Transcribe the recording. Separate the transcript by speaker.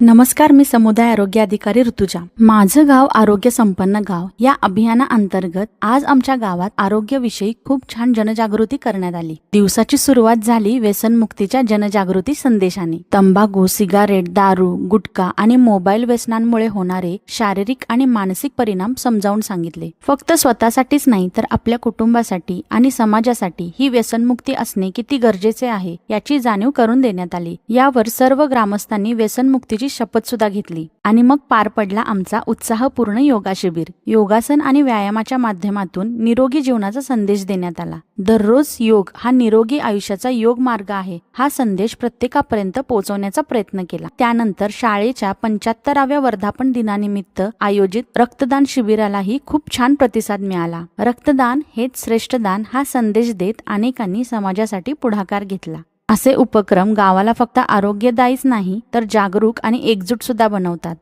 Speaker 1: नमस्कार, मी समुदाय आरोग्य अधिकारी ऋतुजा. माझं गाव आरोग्य संपन्न गाव या अभियानाअंतर्गत आज आमच्या गावात आरोग्याविषयी खूप छान जनजागृती करण्यात आली. दिवसाची सुरुवात झाली व्यसनमुक्तीच्या जनजागृती संदेशाने. तंबाखू, सिगारेट, दारू, गुटखा आणि मोबाईल व्यसनांमुळे होणारे शारीरिक आणि मानसिक परिणाम समजावून सांगितले. फक्त स्वतःसाठीच नाही तर आपल्या कुटुंबासाठी आणि समाजासाठी ही व्यसनमुक्ती असणे किती गरजेचे आहे याची जाणीव करून देण्यात आली. यावर सर्व ग्रामस्थांनी व्यसनमुक्तीची शपथ सुद्धा घेतली आणि मग पार पडला आमचा उत्साहपूर्ण योगा शिबिर. योगासन आणि व्यायामाच्या माध्यमातून निरोगी जीवनाचा संदेश देण्यात आला. दररोज योग हा निरोगी आयुष्याचा योग मार्ग आहे हा संदेश प्रत्येकापर्यंत पोहोचवण्याचा प्रयत्न केला. त्यानंतर शाळेच्या 75व्या वर्धापन दिनानिमित्त आयोजित रक्तदान शिबिरालाही खूप छान प्रतिसाद मिळाला. रक्तदान हेच श्रेष्ठ दान हा संदेश देत अनेकांनी समाजासाठी पुढाकार घेतला. असे उपक्रम गावाला फक्त आरोग्यदायीच नाही तर जागरूक आणि एकजूट सुद्धा बनवतात.